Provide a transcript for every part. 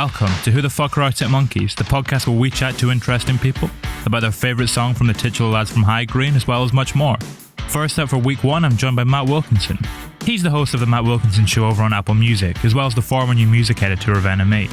welcome to Who the Fuck Are Arctic Monkeys, the podcast where we chat to interesting people about their favourite song from the titular lads from High Green, as well as much more. First up for week 1, I'm joined by Matt Wilkinson. He's the host of the Matt Wilkinson Show over on Apple Music, as well as the former new music editor of NME.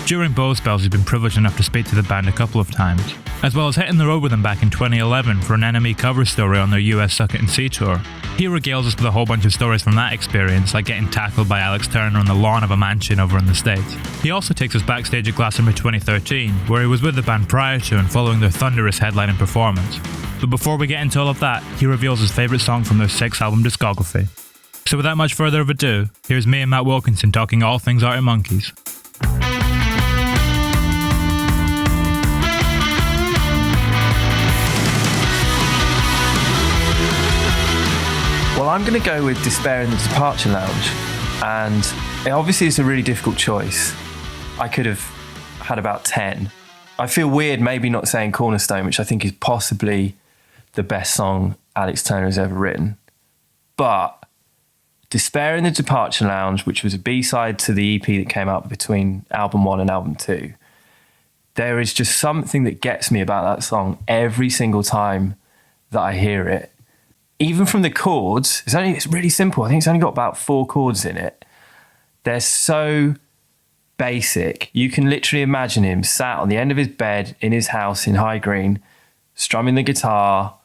During both spells, he's been privileged enough to speak to the band a couple of times, as well as hitting the road with them back in 2011 for an NME cover story on their US Suck It and See tour. He regales us with a whole bunch of stories from that experience, like getting tackled by Alex Turner on the lawn of a mansion over in the States. He also takes us backstage at Glastonbury 2013, where he was with the band prior to and following their thunderous headlining performance. But before we get into all of that, he reveals his favourite song from their 6-album discography. So without much further ado, here's me and Matt Wilkinson talking all things Arctic Monkeys. Well, I'm going to go with Despair in the Departure Lounge, and obviously it's a really difficult choice. I could have had about 10. I feel weird maybe not saying Cornerstone, which I think is possibly the best song Alex Turner has ever written. But Despair in the Departure Lounge, which was a B-side to the EP that came out between album 1 and album 2, there is just something that gets me about that song every single time that I hear it. Even from the chords, it's really simple. I think it's only got about 4 chords in it. They're so basic. You can literally imagine him sat on the end of his bed in his house in High Green, strumming the guitar,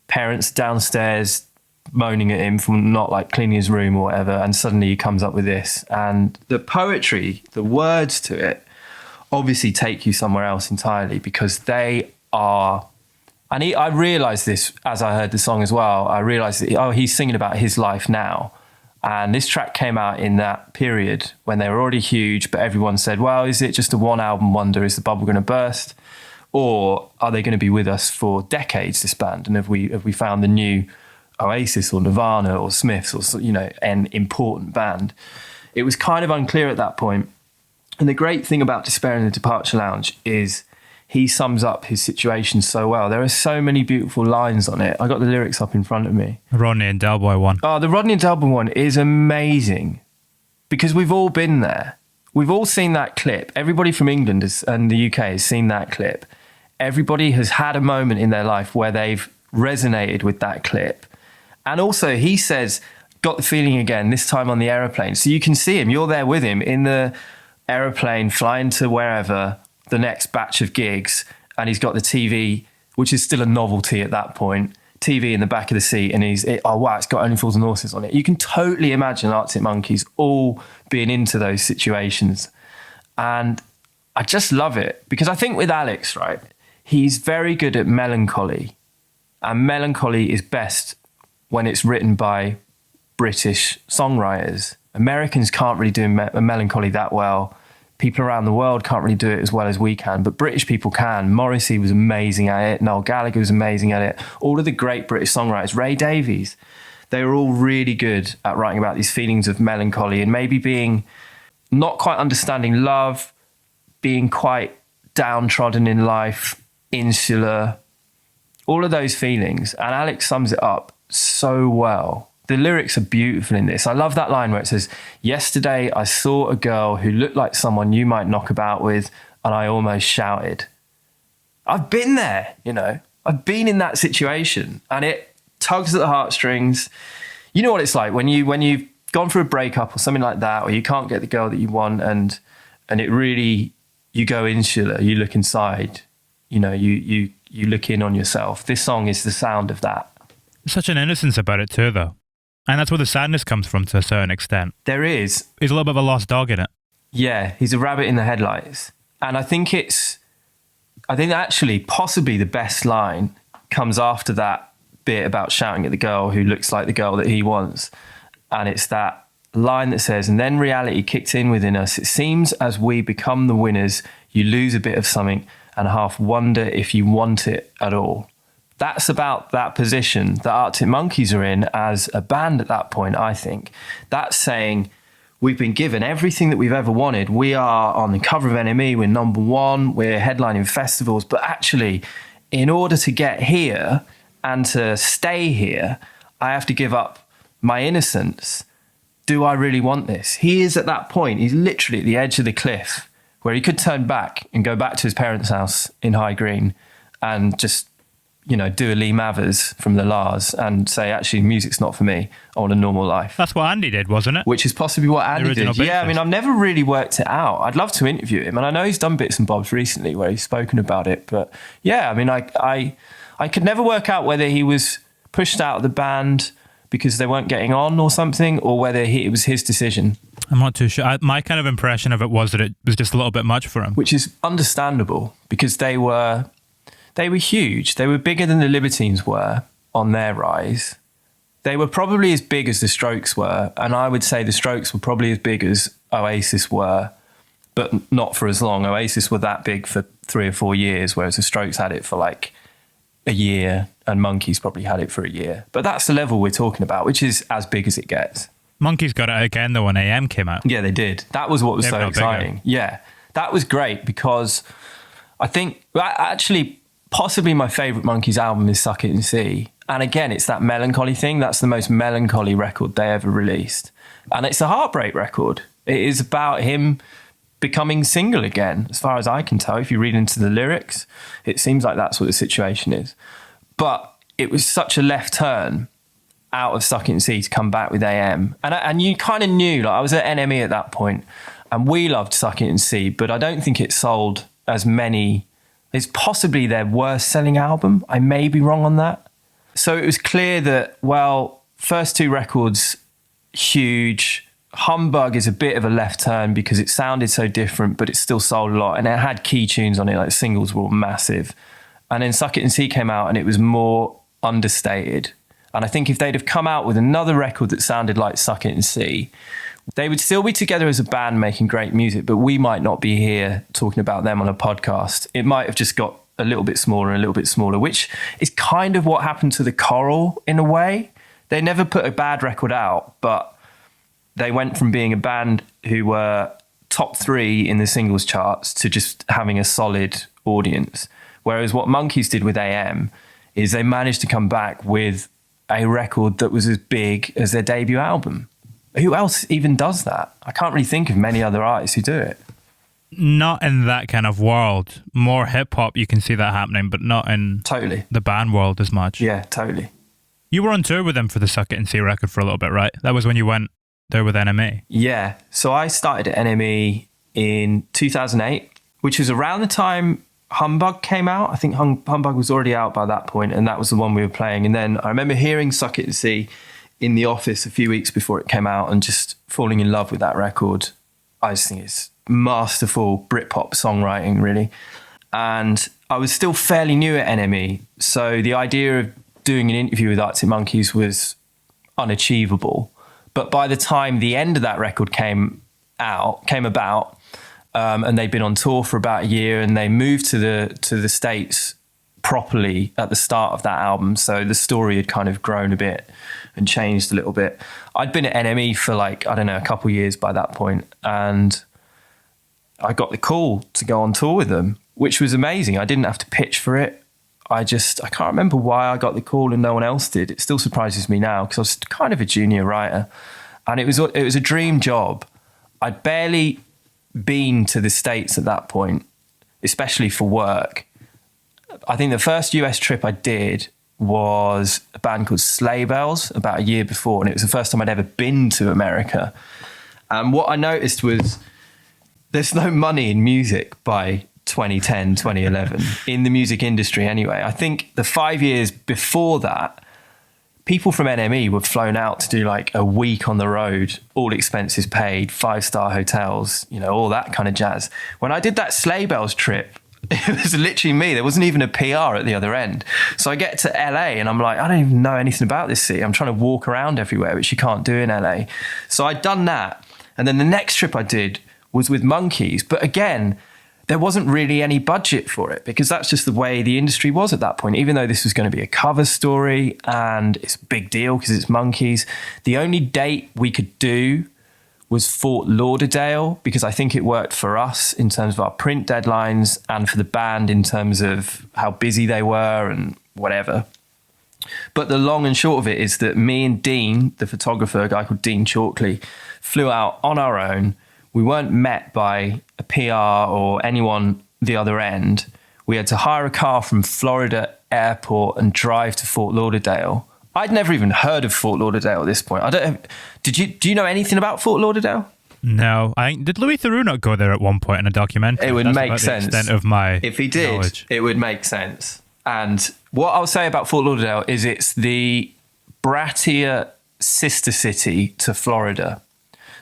parents downstairs moaning at him for not like cleaning his room or whatever, and suddenly he comes up with this. And the poetry, the words to it, obviously take you somewhere else entirely, because they are... And I realised this as I heard the song as well. I realised that, he's singing about his life now. And this track came out in that period when they were already huge, but everyone said, well, is it just a one-album wonder? Is the bubble going to burst? Or are they going to be with us for decades, this band? And have we found the new Oasis or Nirvana or Smiths or, an important band? It was kind of unclear at that point. And the great thing about Despair in the Departure Lounge is he sums up his situation so well. There are so many beautiful lines on it. I got the lyrics up in front of me. Rodney and Del Boy one. Oh, the Rodney and Del Boy one is amazing, because we've all been there. We've all seen that clip. Everybody from England and the UK has seen that clip. Everybody has had a moment in their life where they've resonated with that clip. And also he says, got the feeling again, this time on the aeroplane. So you can see him, you're there with him in the aeroplane flying to wherever, the next batch of gigs, and he's got the TV, which is still a novelty at that point, TV in the back of the seat, and it's got Only Fools and Horses on it. You can totally imagine Arctic Monkeys all being into those situations. And I just love it, because I think with Alex, right, he's very good at melancholy, and melancholy is best when it's written by British songwriters. Americans can't really do melancholy that well. People around the world can't really do it as well as we can, but British people can. Morrissey was amazing at it. Noel Gallagher was amazing at it. All of the great British songwriters, Ray Davies, they were all really good at writing about these feelings of melancholy and maybe being not quite understanding love, being quite downtrodden in life, insular, all of those feelings. And Alex sums it up so well. The lyrics are beautiful in this. I love that line where it says, yesterday I saw a girl who looked like someone you might knock about with, and I almost shouted. I've been there, I've been in that situation, and it tugs at the heartstrings. You know what it's like when you've gone through a breakup or something like that, or you can't get the girl that you want, and it really, you go insular, you look inside, you look in on yourself. This song is the sound of that. There's such an innocence about it too, though. And that's where the sadness comes from to a certain extent. There is. He's a little bit of a lost dog in it. Yeah, he's a rabbit in the headlights. And I think actually possibly the best line comes after that bit about shouting at the girl who looks like the girl that he wants. And it's that line that says, and then reality kicked in within us. It seems as we become the winners, you lose a bit of something and half wonder if you want it at all. That's about that position that Arctic Monkeys are in as a band at that point, I think. That's saying we've been given everything that we've ever wanted. We are on the cover of NME, we're number 1, we're headlining festivals. But actually, in order to get here and to stay here, I have to give up my innocence. Do I really want this? He is at that point, he's literally at the edge of the cliff where he could turn back and go back to his parents' house in High Green and just, you know, do a Lee Mathers from the Lars and say, actually, music's not for me. I want a normal life. That's what Andy did, wasn't it? Which is possibly what Andy did. Yeah, I mean, I've never really worked it out. I'd love to interview him. And I know he's done bits and bobs recently where he's spoken about it. But yeah, I mean, I could never work out whether he was pushed out of the band because they weren't getting on or something, or whether it was his decision. I'm not too sure. My kind of impression of it was that it was just a little bit much for him. Which is understandable because they were huge. They were bigger than the Libertines were on their rise. They were probably as big as the Strokes were. And I would say the Strokes were probably as big as Oasis were, but not for as long. Oasis were that big for 3 or 4 years, whereas the Strokes had it for like a year, and Monkeys probably had it for a year. But that's the level we're talking about, which is as big as it gets. Monkeys got it again though when AM came out. Yeah, they did. That was what was so exciting. Yeah, that was great because I think actually possibly my favourite Monkeys album is Suck It and See. And again, it's that melancholy thing. That's the most melancholy record they ever released. And it's a heartbreak record. It is about him becoming single again, as far as I can tell. If you read into the lyrics, it seems like that's what the situation is. But it was such a left turn out of Suck It and See to come back with AM. And you kind of knew, like I was at NME at that point, and we loved Suck It and See, but I don't think it sold as many. It's possibly their worst selling album. I may be wrong on that. So it was clear that, well, first 2 records, huge. Humbug is a bit of a left turn because it sounded so different, but it still sold a lot. And it had key tunes on it, like singles were all massive. And then Suck It and See came out and it was more understated. And I think if they'd have come out with another record that sounded like Suck It and See, they would still be together as a band making great music, but we might not be here talking about them on a podcast. It might have just got a little bit smaller and a little bit smaller, which is kind of what happened to the Coral in a way. They never put a bad record out, but they went from being a band who were top 3 in the singles charts to just having a solid audience. Whereas what Monkeys did with AM is they managed to come back with a record that was as big as their debut album. Who else even does that? I can't really think of many other artists who do it. Not in that kind of world. More hip-hop, you can see that happening, but not in the band world as much. Yeah, totally. You were on tour with them for the Suck It and See record for a little bit, right? That was when you went there with NME. Yeah. So I started at NME in 2008, which was around the time Humbug came out. I think Humbug was already out by that point, and that was the one we were playing. And then I remember hearing Suck It and See in the office a few weeks before it came out and just falling in love with that record. I just think it's masterful Britpop songwriting, really. And I was still fairly new at NME, so the idea of doing an interview with Arctic Monkeys was unachievable. But by the time the end of that record came about, and they'd been on tour for about a year, and they moved to the States properly at the start of that album. So the story had kind of grown a bit and changed a little bit. I'd been at NME for like, I don't know, a couple of years by that point, and I got the call to go on tour with them, which was amazing. I didn't have to pitch for it. I can't remember why I got the call and no one else did. It still surprises me now because I was kind of a junior writer, and it was a dream job. I'd barely been to the States at that point, especially for work. I think the first US trip I did was a band called Sleigh Bells about a year before, and it was the first time I'd ever been to America. And what I noticed was there's no money in music by 2010, 2011, in the music industry anyway. I think the 5 years before that, people from NME were flown out to do like a week on the road, all expenses paid, 5-star hotels, you know, all that kind of jazz. When I did that Sleigh Bells trip, it was literally me. There wasn't even a PR at the other end. So I get to LA and I'm like, I don't even know anything about this city. I'm trying to walk around everywhere, which you can't do in LA. So I'd done that. And then the next trip I did was with Monkeys. But again, there wasn't really any budget for it because that's just the way the industry was at that point. Even though this was going to be a cover story and it's a big deal because it's Monkeys, the only date we could do was Fort Lauderdale because I think it worked for us in terms of our print deadlines and for the band in terms of how busy they were and whatever. But the long and short of it is that me and Dean, the photographer, a guy called Dean Chalkley, flew out on our own we weren't met by a PR or anyone the other end. We had to hire a car from Florida Airport and drive to Fort Lauderdale. I'd never even heard of Fort Lauderdale at this point. Do you know anything about Fort Lauderdale? No, did Louis Theroux not go there at one point in a documentary? It would That's make about sense. The extent of my if he did, knowledge. It would make sense. And what I'll say about Fort Lauderdale is it's the brattier sister city to Florida.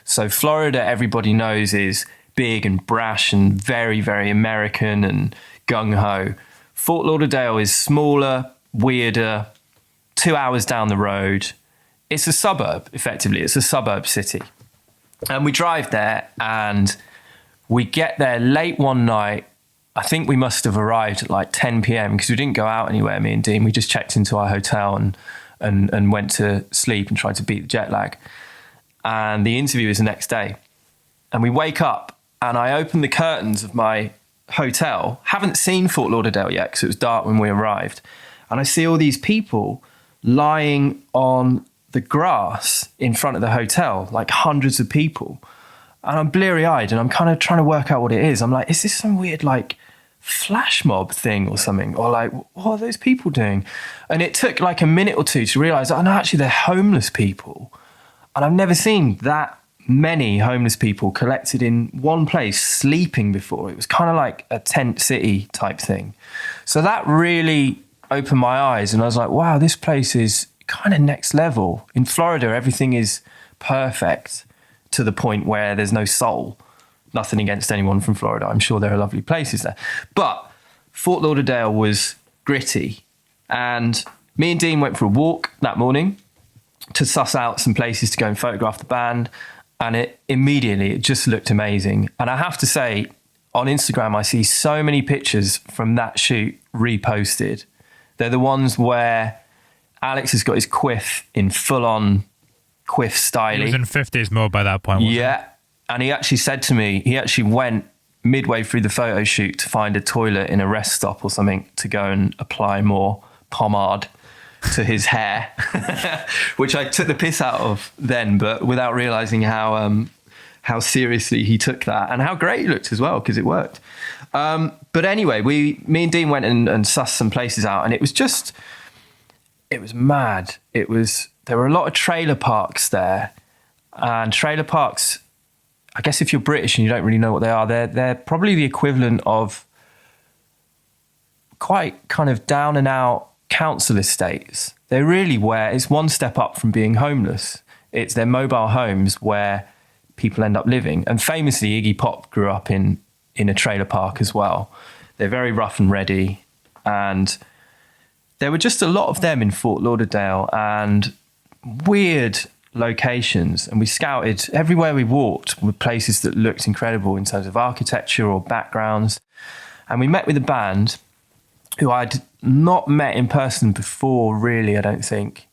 So Florida, everybody knows, is big and brash and very, very American and gung-ho. Fort Lauderdale is smaller, weirder, 2 hours down the road. It's a suburb, effectively. It's a suburb city. And we drive there and we get there late one night. I think we must have arrived at like 10 p.m. because we didn't go out anywhere, me and Dean. We just checked into our hotel and went to sleep and tried to beat the jet lag. And the interview is the next day. And we wake up and I open the curtains of my hotel. Haven't seen Fort Lauderdale yet because it was dark when we arrived. And I see all these people lying on the grass in front of the hotel, like hundreds of people. And I'm bleary-eyed and I'm kind of trying to work out what it is. I'm like, is this some weird like flash mob thing or something? Or like, what are those people doing? And it took like a minute or two to realise, oh no, actually they're homeless people. And I've never seen that many homeless people collected in one place sleeping before. It was kind of like a tent city type thing. So that really opened my eyes and I was like, wow, this place is kind of next level. In Florida, everything is perfect to the point where there's no soul. Nothing against anyone from Florida. I'm sure there are lovely places there. But Fort Lauderdale was gritty. And me and Dean went for a walk that morning to suss out some places to go and photograph the band. And it just looked amazing. And I have to say, on Instagram, I see so many pictures from that shoot reposted. They're the ones where Alex has got his quiff in full-on quiff styling. He was in 50s mode by that point, wasn't Yeah. And he actually said to me, he actually went midway through the photo shoot to find a toilet in a rest stop or something to go and apply more pomade to his hair, which I took the piss out of then, but without realizing how seriously he took that and how great he looked as well, because it worked. But anyway, me and Dean went and sussed some places out, and it was mad. There were a lot of trailer parks there, and trailer parks, I guess if you're British and you don't really know what they are, they're probably the equivalent of quite kind of down and out council estates. They're really where it's one step up from being homeless. It's their mobile homes where people end up living. And famously, Iggy Pop grew up in a trailer park as well. They're very rough and ready. And there were just a lot of them in Fort Lauderdale and weird locations. And we scouted everywhere we walked were places that looked incredible in terms of architecture or backgrounds. And we met with a band who I'd not met in person before, really, I don't think.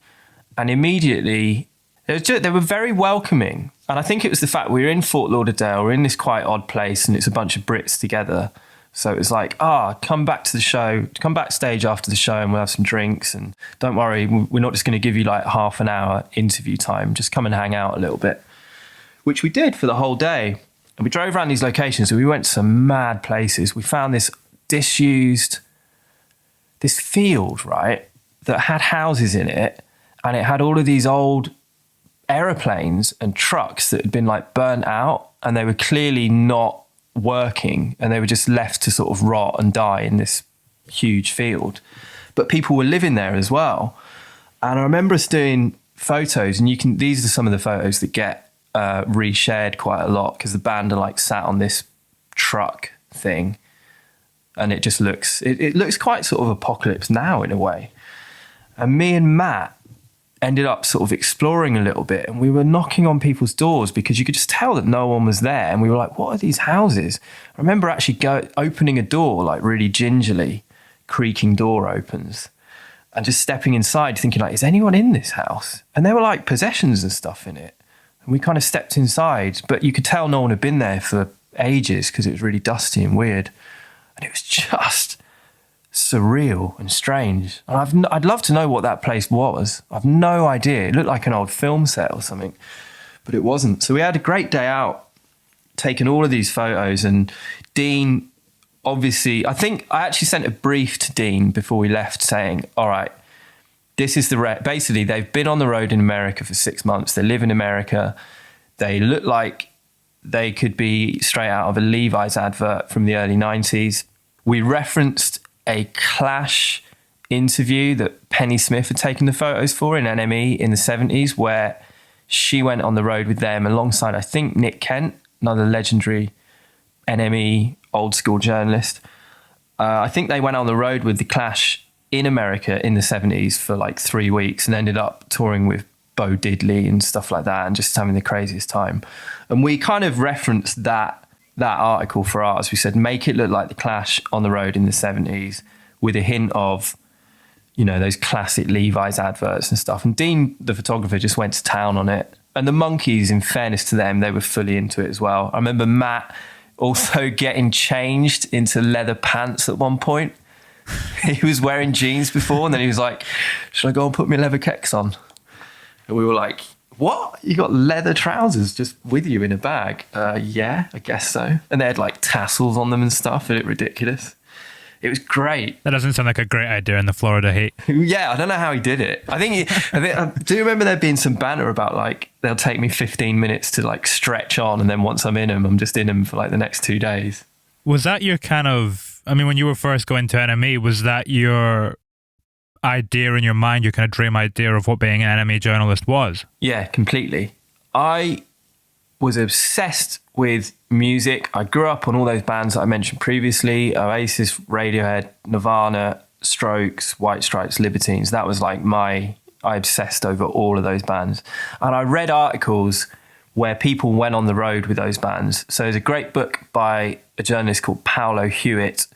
And immediately, they were very welcoming. And I think it was the fact we were in Fort Lauderdale, we're in this quite odd place, and it's a bunch of Brits together. So it was like, come back to the show, come backstage after the show and we'll have some drinks. And don't worry, we're not just going to give you like half an hour interview time. Just come and hang out a little bit, which we did for the whole day. And we drove around these locations and we went to some mad places. We found this field, right, that had houses in it. And it had all of these old aeroplanes and trucks that had been like burnt out, and they were clearly not working, and they were just left to sort of rot and die in this huge field. But people were living there as well. And I remember us doing photos, and these are some of the photos that get reshared quite a lot, because the band are like sat on this truck thing, and it just looks quite sort of Apocalypse Now in a way. And me and Matt ended up sort of exploring a little bit, and we were knocking on people's doors because you could just tell that no one was there. And we were like, what are these houses? I remember actually opening a door, like really gingerly, creaking door opens, and just stepping inside thinking like, is anyone in this house? And there were like possessions and stuff in it. And we kind of stepped inside, but you could tell no one had been there for ages because it was really dusty and weird. And it was just surreal and strange. And I'd love to know what that place was. I've no idea. It looked like an old film set or something, but it wasn't. So we had a great day out taken all of these photos, and Dean, obviously, I think I actually sent a brief to Dean before we left saying, all right, this is basically they've been on the road in America for 6 months. They live in America. They look like they could be straight out of a Levi's advert from the early 90s. We referenced a Clash interview that Penny Smith had taken the photos for in NME in the 70s, where she went on the road with them alongside, I think, Nick Kent, another legendary NME old school journalist. I think they went on the road with the Clash in America in the 70s for like 3 weeks and ended up touring with Bo Diddley and stuff like that and just having the craziest time. And we kind of referenced that article for ours. We said, make it look like the Clash on the road in the 70s with a hint of, you know, those classic Levi's adverts and stuff. And Dean, the photographer, just went to town on it. And the Monkees, in fairness to them, they were fully into it as well. I remember Matt also getting changed into leather pants at one point. He was wearing jeans before, and then he was like, should I go and put my leather kecks on? And we were like, what? You got leather trousers just with you in a bag? Yeah, I guess so. And they had like tassels on them and stuff. It looked ridiculous. It was great. That doesn't sound like a great idea in the Florida heat. Yeah, I don't know how he did it. I do remember there being some banter about like, they'll take me 15 minutes to like stretch on, and then once I'm in them, I'm just in them for like the next 2 days. Was that your kind of, I mean, when you were first going to NME, was that your idea in your mind, your kind of dream idea of what being an NME journalist was? Yeah, completely. I was obsessed with music. I grew up on all those bands that I mentioned previously: Oasis, Radiohead, Nirvana, Strokes, White Stripes, Libertines. That was like I obsessed over all of those bands. And I read articles where people went on the road with those bands. So there's a great book by a journalist called Paolo Hewitt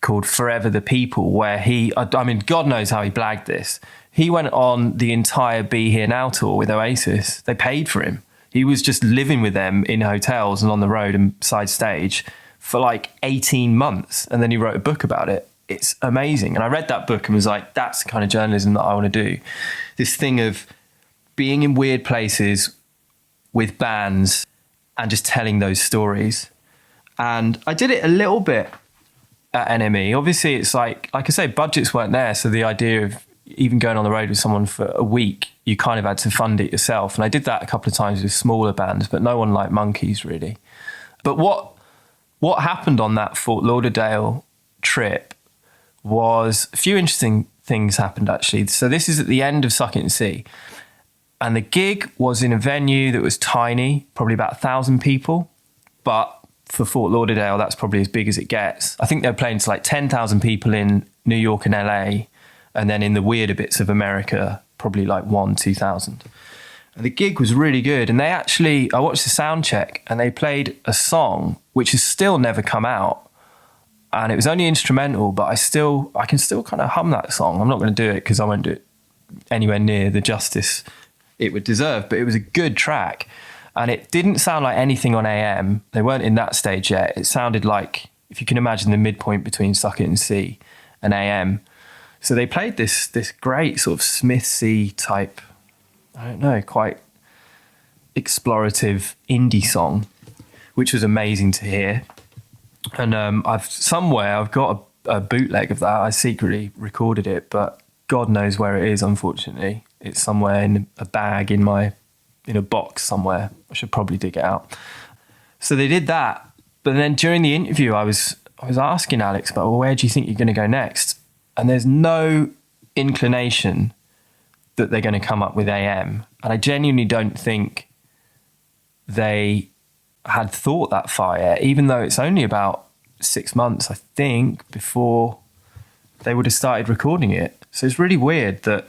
called Forever the People, where I mean, God knows how he blagged this. He went on the entire Be Here Now tour with Oasis. They paid for him. He was just living with them in hotels and on the road and side stage for like 18 months. And then he wrote a book about it. It's amazing. And I read that book and was like, that's the kind of journalism that I want to do. This thing of being in weird places with bands and just telling those stories. And I did it a little bit at NME. Obviously, it's like I say, budgets weren't there. So the idea of even going on the road with someone for a week, you kind of had to fund it yourself. And I did that a couple of times with smaller bands, but no one like Monkees really. But what happened on that Fort Lauderdale trip was a few interesting things happened actually. So this is at the end of Suck It and See. And the gig was in a venue that was tiny, probably about 1,000 people. But for Fort Lauderdale, that's probably as big as it gets. I think they're playing to like 10,000 people in New York and LA. And then in the weirder bits of America, probably like 2,000. And the gig was really good. And I watched the sound check and they played a song which has still never come out. And it was only instrumental, but I can still kind of hum that song. I'm not going to do it because I won't do it anywhere near the justice it would deserve. But it was a good track. And it didn't sound like anything on AM. They weren't in that stage yet. It sounded like, if you can imagine the midpoint between Suck It and See and AM. So they played this great sort of Smithsy type, I don't know, quite explorative indie song, which was amazing to hear. And I've got a bootleg of that. I secretly recorded it, but God knows where it is, unfortunately. It's somewhere in a bag in a box somewhere. I should probably dig it out. So they did that. But then during the interview, I was asking Alex about, well, where do you think you're going to go next? And there's no inclination that they're going to come up with AM. And I genuinely don't think they had thought that far yet, even though it's only about 6 months, I think, before they would have started recording it. So it's really weird that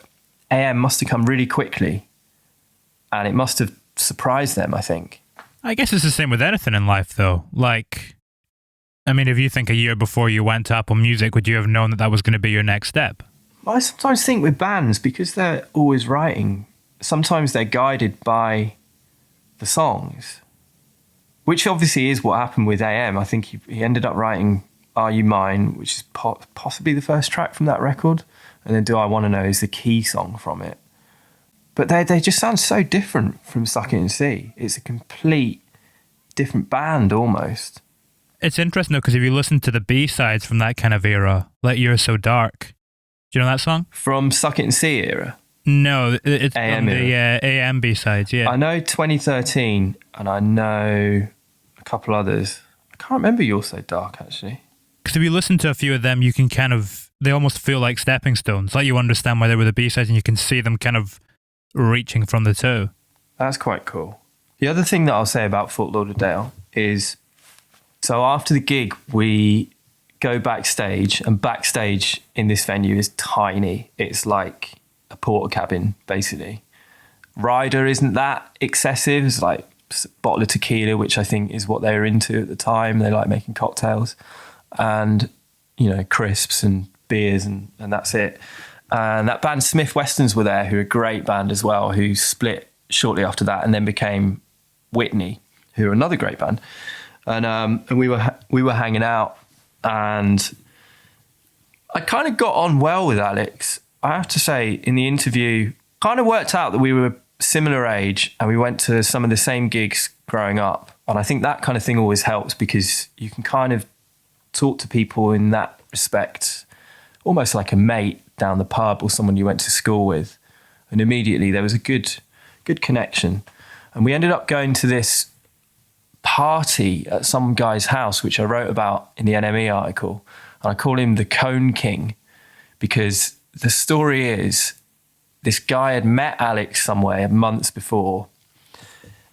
AM must have come really quickly and it must have surprised them, I think. I guess it's the same with anything in life, though. Like, I mean, if you think a year before you went to Apple Music, would you have known that was going to be your next step? I sometimes think with bands, because they're always writing, sometimes they're guided by the songs, which obviously is what happened with AM. I think he ended up writing Are You Mine, which is possibly the first track from that record. And then Do I Want to Know is the key song from it. But they just sound so different from Suck It and See. It's a complete different band almost. It's interesting though, because if you listen to the B-sides from that kind of era, like You're So Dark, do you know that song? From Suck It and See era? No, it's AM from the AM B-sides, yeah. I know 2013 and I know a couple others. I can't remember You're So Dark actually. Because if you listen to a few of them, you can kind of, they almost feel like stepping stones. Like you understand why they were the B-sides and you can see them kind of reaching from the two. That's quite cool. The other thing that I'll say about Fort Lauderdale is, so after the gig, we go backstage, and backstage in this venue is tiny. It's like a porta cabin, basically. Rider isn't that excessive. It's like a bottle of tequila, which I think is what they were into at the time. They like making cocktails and, you know, crisps and beers, and that's it. And that band Smith Westerns were there, who are a great band as well, who split shortly after that and then became Whitney, who are another great band. And we were hanging out, and I kind of got on well with Alex. I have to say, in the interview, kind of worked out that we were similar age and we went to some of the same gigs growing up. And I think that kind of thing always helps, because you can kind of talk to people in that respect, almost like a mate down the pub or someone you went to school with. And immediately there was a good connection. And we ended up going to this party at some guy's house, which I wrote about in the NME article. And I call him the Cone King, because the story is this guy had met Alex somewhere months before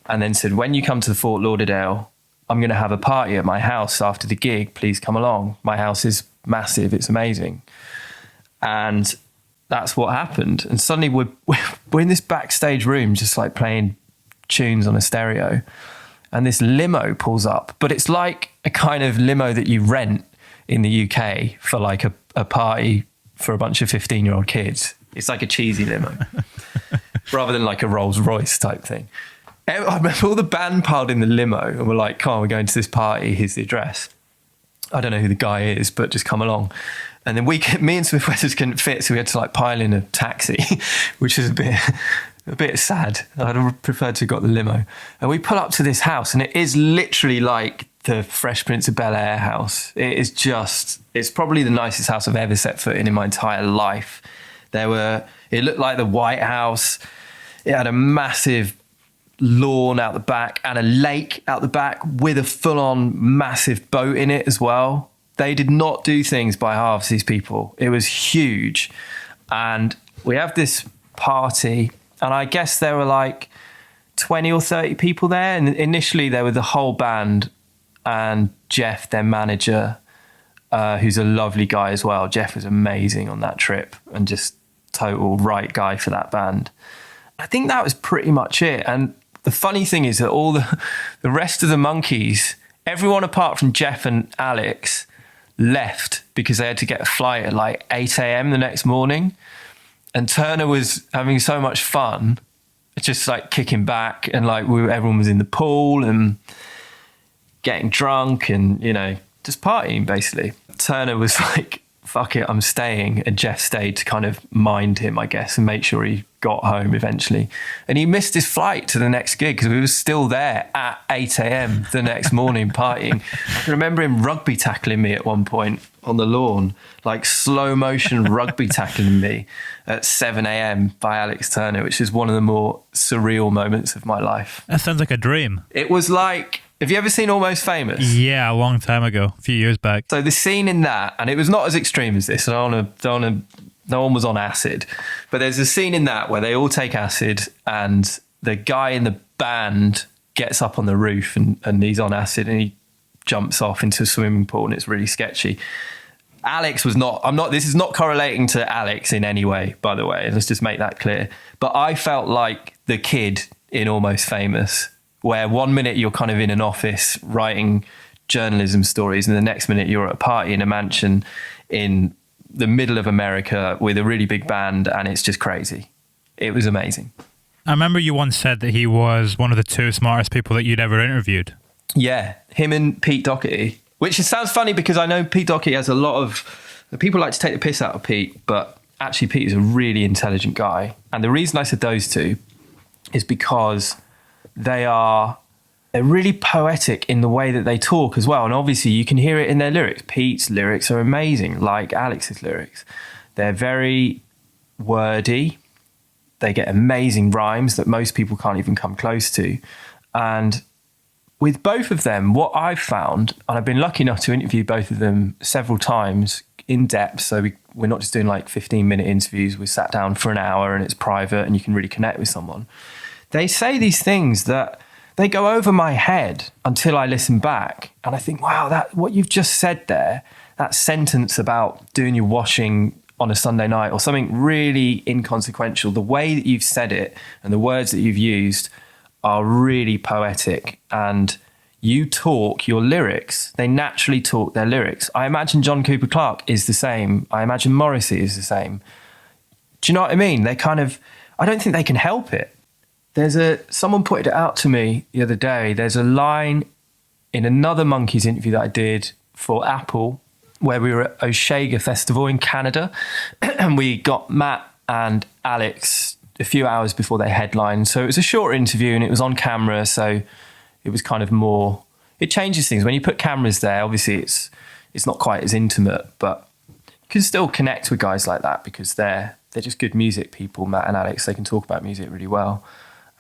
and then said, when you come to Fort Lauderdale, I'm going to have a party at my house after the gig. Please come along. My house is massive. It's amazing. And that's what happened. And suddenly we're in this backstage room, just like playing tunes on a stereo. And this limo pulls up, but it's like a kind of limo that you rent in the UK for like a party for a bunch of 15-year-old kids. It's like a cheesy limo rather than like a Rolls Royce type thing. I remember all the band piled in the limo and we're like, come on, we're going to this party. Here's the address. I don't know who the guy is, but just come along. And then me and Smith Westerns couldn't fit, so we had to like pile in a taxi, which is a bit sad. I'd have preferred to have got the limo. And we pull up to this house, and it is literally like the Fresh Prince of Bel-Air house. It's probably the nicest house I've ever set foot in my entire life. It looked like the White House. It had a massive lawn out the back and a lake out the back with a full-on massive boat in it as well. They did not do things by halves, these people. It was huge. And we have this party, and I guess there were like 20 or 30 people there. And initially there were the whole band and Jeff, their manager, who's a lovely guy as well. Jeff was amazing on that trip and just total right guy for that band. I think that was pretty much it. And the funny thing is that all the rest of the monkeys, everyone apart from Jeff and Alex, left because they had to get a flight at like 8 a.m. the next morning. And Turner was having so much fun, just like kicking back, and like everyone was in the pool and getting drunk and, you know, just partying basically. Turner was like, fuck it, I'm staying. And Jeff stayed to kind of mind him, I guess, and make sure he got home eventually. And he missed his flight to the next gig because we were still there at 8 a.m. the next morning partying. I can remember him rugby tackling me at one point on the lawn, like slow motion rugby tackling me at 7 a.m. by Alex Turner, which is one of the more surreal moments of my life. That sounds like a dream. It was like, have you ever seen Almost Famous? Yeah, a long time ago, a few years back. So the scene in that, and it was not as extreme as this, no one was on acid, but there's a scene in that where they all take acid and the guy in the band gets up on the roof and he's on acid and he jumps off into a swimming pool and it's really sketchy. Alex was not, this is not correlating to Alex in any way, by the way, let's just make that clear. But I felt like the kid in Almost Famous, where 1 minute you're kind of in an office writing journalism stories and the next minute you're at a party in a mansion in the middle of America with a really big band, and it's just crazy. It was amazing. I remember you once said that he was one of the two smartest people that you'd ever interviewed. Yeah, him and Pete Doherty, which sounds funny because I know Pete Doherty has a lot of... People like to take the piss out of Pete, but actually Pete is a really intelligent guy. And the reason I said those two is because they are they're really poetic in the way that they talk as well. And obviously you can hear it in their lyrics. Pete's lyrics are amazing, like Alex's lyrics. They're very wordy. They get amazing rhymes that most people can't even come close to. And with both of them, what I've found, and I've been lucky enough to interview both of them several times in depth. So we're not just doing like 15-minute interviews. We sat down for an hour and it's private and you can really connect with someone. They say these things that they go over my head until I listen back. And I think, wow, that what you've just said there, that sentence about doing your washing on a Sunday night or something really inconsequential, the way that you've said it and the words that you've used are really poetic. And you talk your lyrics. They naturally talk their lyrics. I imagine John Cooper Clarke is the same. I imagine Morrissey is the same. Do you know what I mean? They kind of, I don't think they can help it. Someone pointed it out to me the other day. There's a line in another Monkeys interview that I did for Apple where we were at Osheaga Festival in Canada and we got Matt and Alex a few hours before they headlined. So it was a short interview and it was on camera. So it was kind of more, it changes things. When you put cameras there, obviously it's not quite as intimate, but you can still connect with guys like that because they're just good music people, Matt and Alex. They can talk about music really well.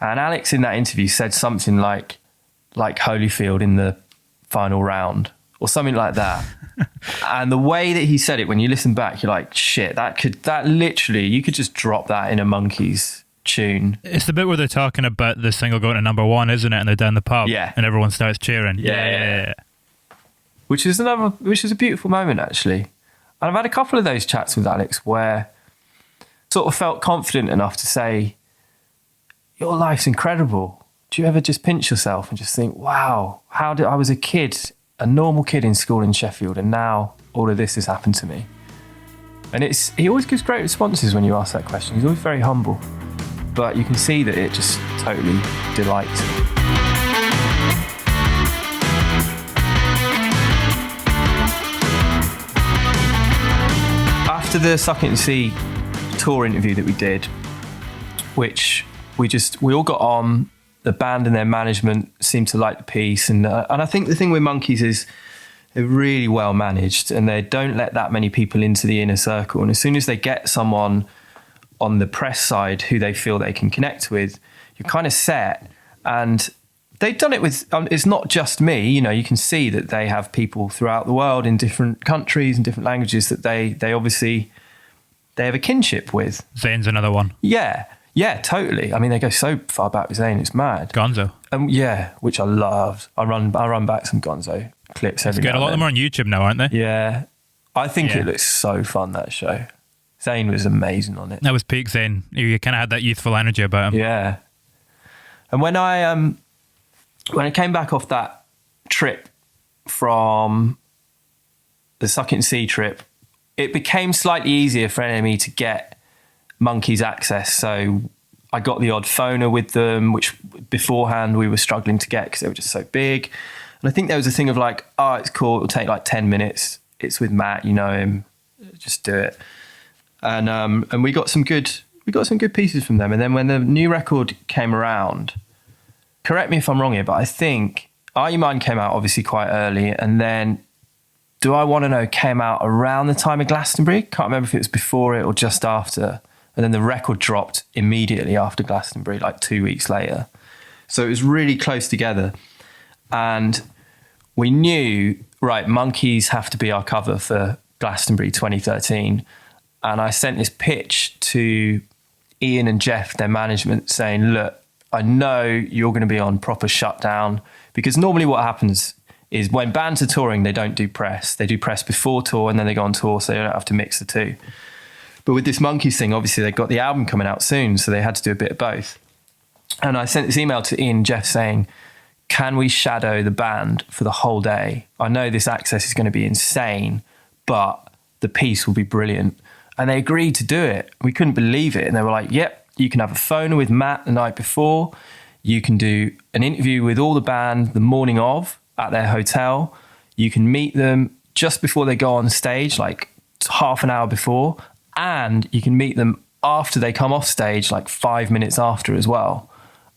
And Alex in that interview said something like Holyfield in the final round or something like that. And the way that he said it, when you listen back, you're like, shit, that literally, you could just drop that in a Monkeys tune. It's the bit where they're talking about the single going to number one, isn't it? And they're down the pub, yeah, and everyone starts cheering. Yeah. Which is a beautiful moment, actually. And I've had a couple of those chats with Alex where I sort of felt confident enough to say, your life's incredible. Do you ever just pinch yourself and just think, wow, I was a normal kid in school in Sheffield, and now all of this has happened to me. And he always gives great responses when you ask that question. He's always very humble, but you can see that it just totally delights him. After the Suck It and See tour interview that we did, which we all got on, the band and their management seemed to like the piece. And I think the thing with Monkeys is they're really well managed and they don't let that many people into the inner circle. And as soon as they get someone on the press side who they feel they can connect with, you're kind of set. And they've done it with, it's not just me, you can see that they have people throughout the world in different countries and different languages that they obviously, they have a kinship with. Zayn's another one. Yeah, totally. I mean, they go so far back with Zayn, it's mad. Gonzo. Yeah, which I loved. I run back some Gonzo clips every now. A lot of them are on YouTube now, aren't they? Yeah. I think it looks so fun, that show. Zayn was amazing on it. That was peak Zayn. You kind of had that youthful energy about him. Yeah. And when I came back off that trip from the Suck It and See trip, it became slightly easier for NME to get Monkeys access. So I got the odd phoner with them, which beforehand we were struggling to get because they were just so big. And I think there was a thing of like, oh, it's cool, it'll take like 10 minutes. It's with Matt, you know him, just do it. And we got some good pieces from them. And then when the new record came around, correct me if I'm wrong here, but I think Are You Mine came out obviously quite early, and then Do I Want to Know came out around the time of Glastonbury. Can't remember if it was before it or just after. And then the record dropped immediately after Glastonbury, like 2 weeks later. So it was really close together. And we knew, right, Monkeys have to be our cover for Glastonbury 2013. And I sent this pitch to Ian and Jeff, their management, saying, look, I know you're going to be on proper shutdown, because normally what happens is when bands are touring, they don't do press. They do press before tour and then they go on tour, so they don't have to mix the two. But with this Monkeys thing, obviously they've got the album coming out soon, so they had to do a bit of both. And I sent this email to Ian and Jeff saying, can we shadow the band for the whole day? I know this access is going to be insane, but the piece will be brilliant. And they agreed to do it. We couldn't believe it. And they were like, yep, you can have a phoner with Matt the night before. You can do an interview with all the band the morning of at their hotel. You can meet them just before they go on stage, like half an hour before. And you can meet them after they come off stage, like 5 minutes after as well.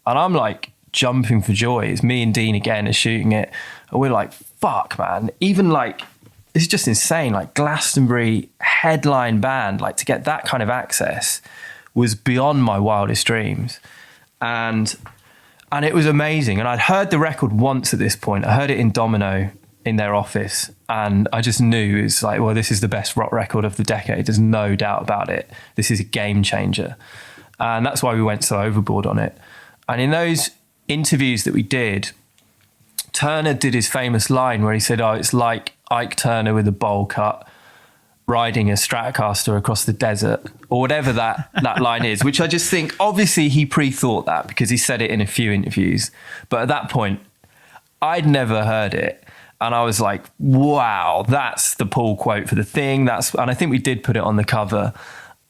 And I'm like jumping for joy. It's me and Dean again are shooting it. And we're like, fuck, man. Even like, it's just insane. Like Glastonbury headline band, like to get that kind of access was beyond my wildest dreams. And it was amazing. And I'd heard the record once at this point. I heard it in Domino in their office. And I just knew it's like, well, this is the best rock record of the decade. There's no doubt about it. This is a game changer. And that's why we went so overboard on it. And in those interviews that we did, Turner did his famous line where he said, oh, it's like Ike Turner with a bowl cut riding a Stratocaster across the desert, or whatever that line is, which I just think, obviously he pre-thought that because he said it in a few interviews. But at that point, I'd never heard it. And I was like, wow, that's the pull quote for the thing. And I think we did put it on the cover.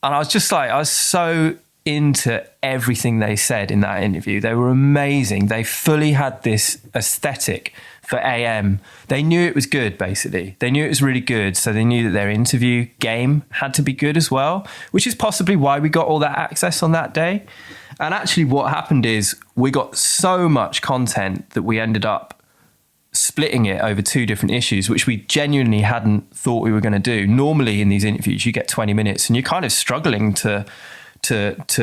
And I was just like, I was so into everything they said in that interview. They were amazing. They fully had this aesthetic for AM. They knew it was good, basically. They knew it was really good. So they knew that their interview game had to be good as well, which is possibly why we got all that access on that day. And actually what happened is we got so much content that we ended up splitting it over 2 different issues, which we genuinely hadn't thought we were going to do. Normally in these interviews, you get 20 minutes and you're kind of struggling to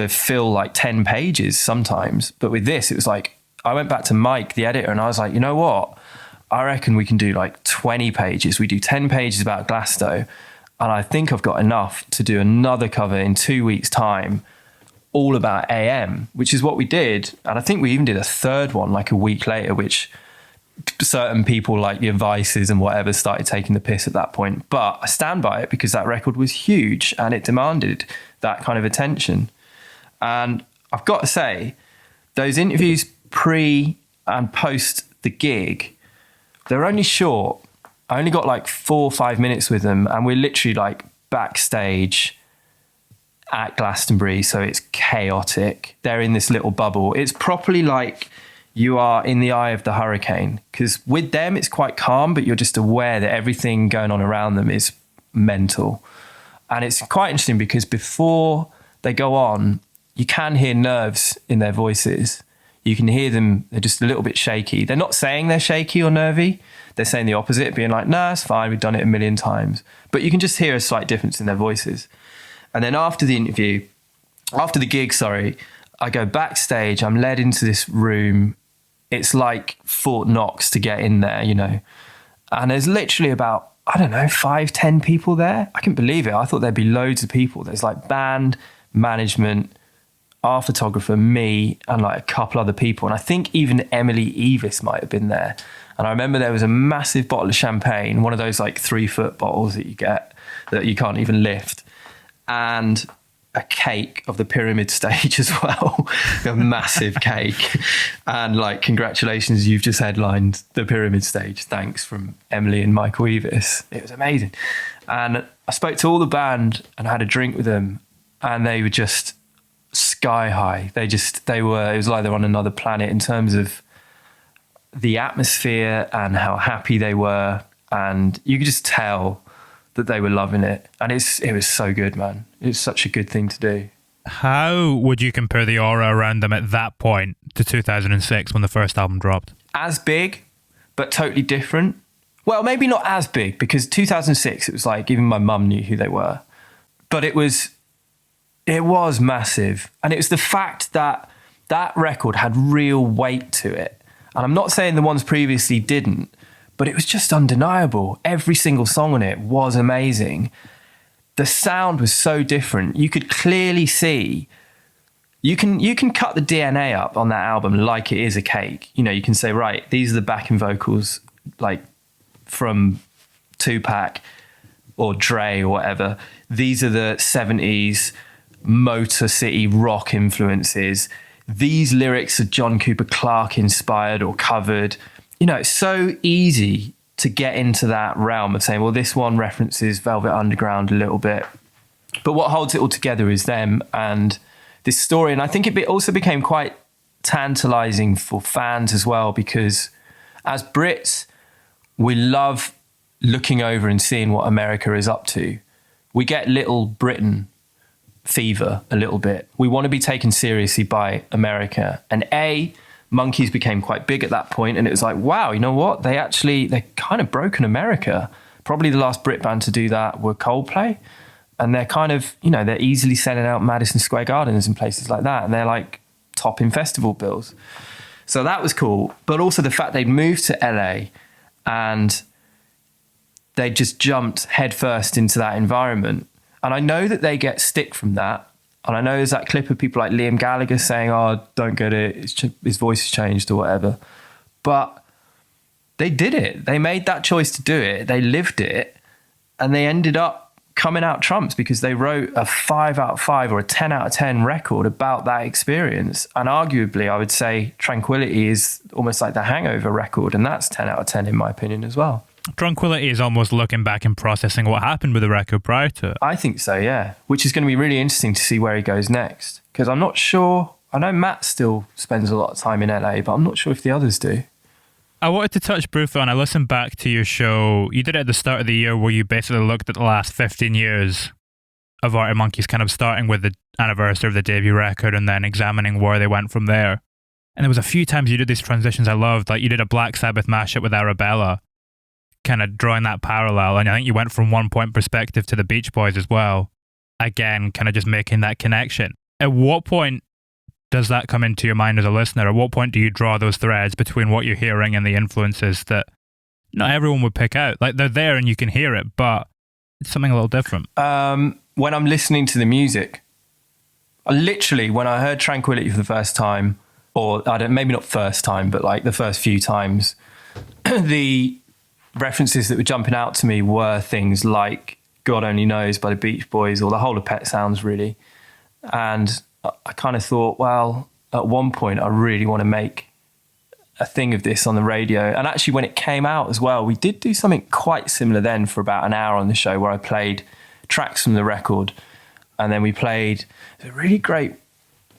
fill like 10 pages sometimes. But with this, it was like, I went back to Mike, the editor, and I was like, you know what? I reckon we can do like 20 pages. We do 10 pages about Glasto. And I think I've got enough to do another cover in 2 weeks' time, all about AM, which is what we did. And I think we even did a third one like a week later, which certain people like the Vices and whatever started taking the piss at that point. But I stand by it because that record was huge and it demanded that kind of attention. And I've got to say, those interviews pre and post the gig, they're only short. I only got like 4 or 5 minutes with them, and we're literally like backstage at Glastonbury, so it's chaotic. They're in this little bubble. It's properly like you are in the eye of the hurricane, because with them it's quite calm, but you're just aware that everything going on around them is mental. And it's quite interesting because before they go on, you can hear nerves in their voices. You can hear them, they're just a little bit shaky. They're not saying they're shaky or nervy. They're saying the opposite, being like, nah, it's fine, we've done it a million times. But you can just hear a slight difference in their voices. And then after the gig, I go backstage, I'm led into this room. It's like Fort Knox to get in there, you know. And there's literally about, 5-10 people there. I couldn't believe it. I thought there'd be loads of people. There's like band, management, our photographer, me, and like a couple other people. And I think even Emily Evis might have been there. And I remember there was a massive bottle of champagne, one of those like 3-foot bottles that you get that you can't even lift, and a cake of the Pyramid Stage as well, a massive cake. And like, congratulations, you've just headlined the Pyramid Stage. Thanks, from Emily and Michael Evis. It was amazing. And I spoke to all the band and I had a drink with them, and they were just sky high. It was like they're on another planet in terms of the atmosphere and how happy they were. And you could just tell that they were loving it. And it was so good, man. It was such a good thing to do. How would you compare the aura around them at that point to 2006 when the first album dropped? As big, but totally different. Well, maybe not as big, because 2006, it was like even my mum knew who they were. But it was massive. And it was the fact that that record had real weight to it. And I'm not saying the ones previously didn't, but it was just undeniable. Every single song on it was amazing. The sound was so different. You could clearly see, you can cut the DNA up on that album like it is a cake. You know, you can say, right, these are the backing vocals, like from Tupac or Dre or whatever. These are the 70s Motor City rock influences. These lyrics are John Cooper Clarke inspired or covered. You know, it's so easy to get into that realm of saying, well, this one references Velvet Underground a little bit. But what holds it all together is them and this story. And I think it also became quite tantalizing for fans as well, because as Brits, we love looking over and seeing what America is up to. We get Little Britain fever a little bit. We want to be taken seriously by America. And Monkeys became quite big at that point, and it was like, wow, you know what? They kind of broken America. Probably the last Brit band to do that were Coldplay. And they're kind of, they're easily selling out Madison Square Gardens and places like that. And they're like topping festival bills. So that was cool. But also the fact they'd moved to LA and they just jumped headfirst into that environment. And I know that they get stick from that. And I know there's that clip of people like Liam Gallagher saying, oh, don't get it. His voice has changed or whatever. But they did it. They made that choice to do it. They lived it. And they ended up coming out trumps because they wrote a 5 out of 5 or a 10 out of 10 record about that experience. And arguably, I would say Tranquility is almost like the Hangover record. And that's 10 out of 10 in my opinion as well. Tranquility is almost looking back and processing what happened with the record prior to it. I think so, yeah. Which is going to be really interesting to see where he goes next. Because I'm not sure. I know Matt still spends a lot of time in LA, but I'm not sure if the others do. I wanted to touch briefly on, I listened back to your show. You did it at the start of the year where you basically looked at the last 15 years of Arctic Monkeys, kind of starting with the anniversary of the debut record and then examining where they went from there. And there was a few times you did these transitions I loved. Like you did a Black Sabbath mashup with Arabella, kind of drawing that parallel. And I think you went from One Point Perspective to the Beach Boys as well. Again, kind of just making that connection. At what point does that come into your mind as a listener? At what point do you draw those threads between what you're hearing and the influences that not everyone would pick out? Like they're there and you can hear it, but it's something a little different. When I'm listening to the music, literally when I heard Tranquility for the first time, or maybe not first time, but like the first few times, the references that were jumping out to me were things like God Only Knows by the Beach Boys or the whole of Pet Sounds really. And I kind of thought, well, at one point I really want to make a thing of this on the radio. And actually when it came out as well, we did do something quite similar then for about an hour on the show where I played tracks from the record. And then we played a really great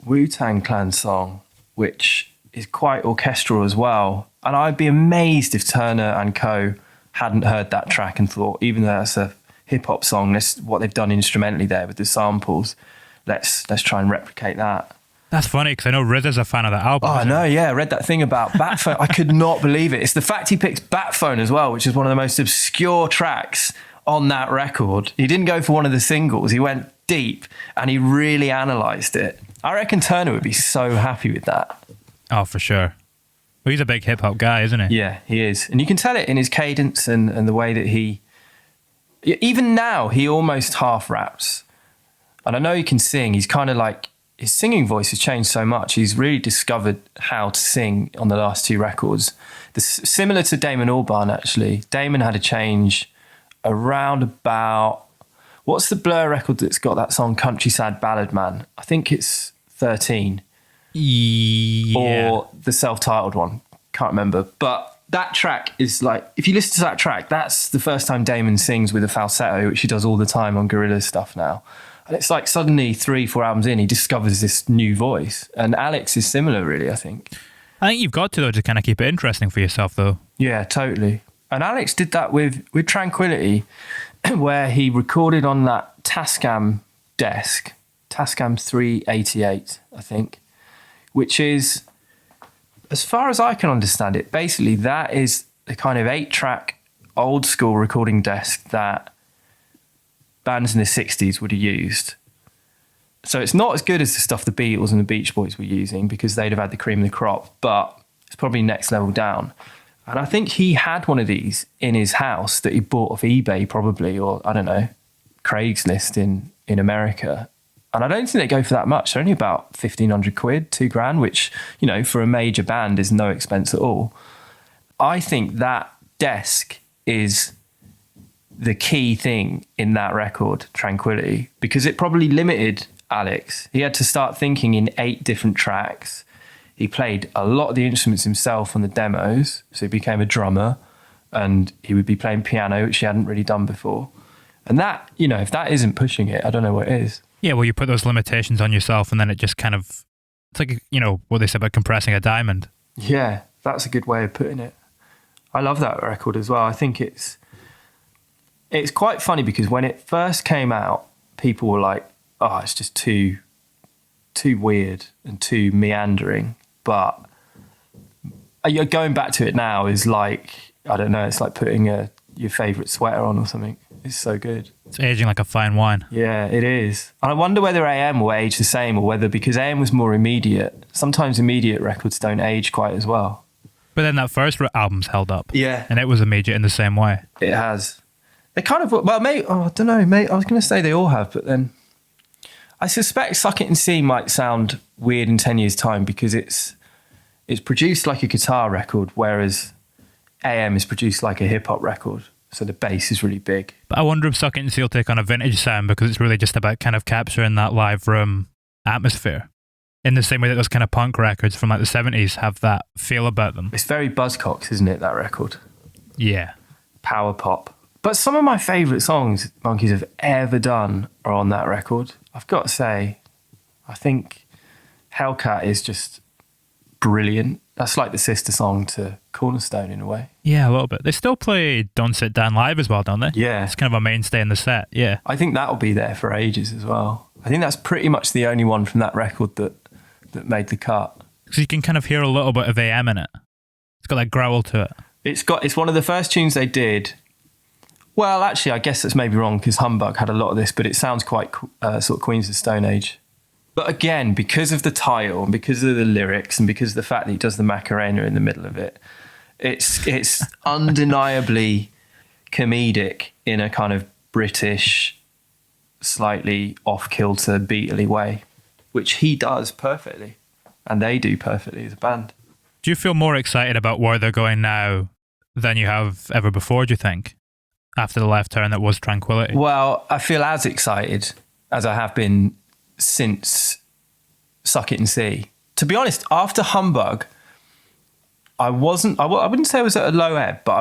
Wu-Tang Clan song, which is quite orchestral as well. And I'd be amazed if Turner and co hadn't heard that track and thought, even though that's a hip hop song, that's what they've done instrumentally there with the samples. Let's try and replicate that. That's funny because I know RZA's a fan of that album. Oh, I know, yeah. I read that thing about Batphone. I could not believe it. It's the fact he picked Batphone as well, which is one of the most obscure tracks on that record. He didn't go for one of the singles. He went deep and he really analysed it. I reckon Turner would be so happy with that. Oh, for sure. Well, he's a big hip hop guy, isn't he? Yeah, he is. And you can tell it in his cadence and the way that he... Even now, he almost half raps. And I know he can sing. He's kind of like, his singing voice has changed so much. He's really discovered how to sing on the last 2 records. Similar to Damon Albarn, actually. Damon had a change around about, what's the Blur record that's got that song Countryside Ballad Man? I think it's 13. Yeah. Or the self-titled one. Can't remember. But that track is like, if you listen to that track, that's the first time Damon sings with a falsetto, which he does all the time on Gorillaz stuff now. And it's like suddenly 3-4 albums in, he discovers this new voice. And Alex is similar, really, I think. I think you've got to, though, to kind of keep it interesting for yourself, though. Yeah, totally. And Alex did that with Tranquility, where he recorded on that Tascam desk, Tascam 388, I think, which is, as far as I can understand it, basically that is the kind of 8-track old school recording desk that bands in the 60s would have used. So it's not as good as the stuff the Beatles and the Beach Boys were using because they'd have had the cream of the crop, but it's probably next level down. And I think he had one of these in his house that he bought off eBay probably, or I don't know, Craigslist in America. And I don't think they go for that much. They're only about 1,500 quid, £2,000, which, you know, for a major band is no expense at all. I think that desk is the key thing in that record, Tranquility, because it probably limited Alex. He had to start thinking in 8 different tracks. He played a lot of the instruments himself on the demos, so he became a drummer, and he would be playing piano, which he hadn't really done before. And that, you know, if that isn't pushing it, I don't know what is. Yeah, well, you put those limitations on yourself and then it just kind of, it's like, you know, what they say about compressing a diamond. Yeah, that's a good way of putting it. I love that record as well. I think it's quite funny because when it first came out, people were like, oh, it's just too weird and too meandering. But you're going back to it now is like, I don't know, it's like putting your favourite sweater on or something. It's so good. It's aging like a fine wine. Yeah, it is. And I wonder whether AM will age the same, or whether, because AM was more immediate, sometimes immediate records don't age quite as well. But then that first album's held up. Yeah. And it was immediate in the same way. It has. They kind of, well, mate, I don't know, mate. I was going to say they all have, but then I suspect Suck It and See might sound weird in 10 years' time because it's produced like a guitar record, whereas AM is produced like a hip hop record. So the bass is really big. But I wonder if Suck It and See will take on a vintage sound, because it's really just about kind of capturing that live room atmosphere. In the same way that those kind of punk records from like the 70s have that feel about them. It's very Buzzcocks, isn't it, that record? Yeah. Power pop. But some of my favourite songs Monkeys have ever done are on that record. I've got to say, I think Hellcat is just brilliant. That's like the sister song to Cornerstone in a way. Yeah, a little bit. They still play Don't Sit Down live as well, don't they? Yeah. It's kind of a mainstay in the set, yeah. I think that'll be there for ages as well. I think that's pretty much the only one from that record that made the cut. Because you can kind of hear a little bit of AM in it. It's got that growl to it. It's one of the first tunes they did. Well, actually, I guess that's maybe wrong because Humbug had a lot of this, but it sounds quite sort of Queens of the Stone Age. But again, because of the title and because of the lyrics and because of the fact that he does the Macarena in the middle of it, it's undeniably comedic in a kind of British, slightly off-kilter, Beatley way, which he does perfectly, and they do perfectly as a band. Do you feel more excited about where they're going now than you have ever before, do you think, after the left turn that was Tranquility? Well, I feel as excited as I have been since Suck It and See. To be honest, after Humbug, I wouldn't say I was at a low ebb, but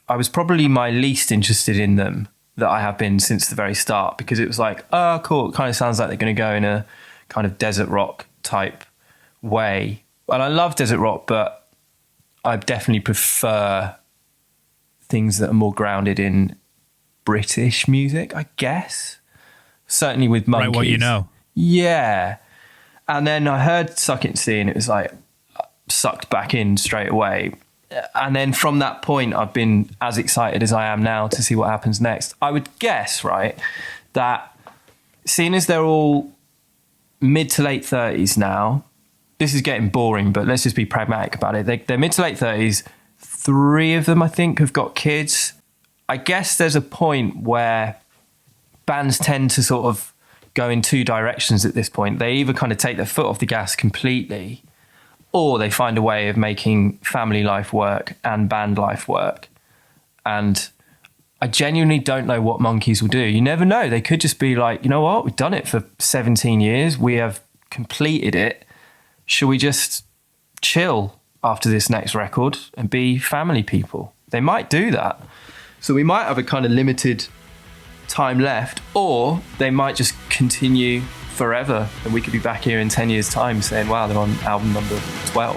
I was probably my least interested in them that I have been since the very start, because it was like, oh, cool, it kind of sounds like they're going to go in a kind of desert rock type way. And I love desert rock, but I definitely prefer things that are more grounded in British music, I guess. Certainly with Monkeys. Right, what you know. Yeah. And then I heard Suck It and See, and it was like sucked back in straight away. And then from that point, I've been as excited as I am now to see what happens next. I would guess, right, that seeing as they're all mid to late 30s now, this is getting boring, but let's just be pragmatic about it. They're mid to late 30s. 3 of them, I think, have got kids. I guess there's a point where bands tend to sort of go in 2 directions at this point. They either kind of take their foot off the gas completely, or they find a way of making family life work and band life work. And I genuinely don't know what Monkeys will do. You never know. They could just be like, you know what? We've done it for 17 years. We have completed it. Should we just chill after this next record and be family people? They might do that. So we might have a kind of limited time left, or they might just continue forever, and we could be back here in 10 years' time saying, wow, they're on album number 12.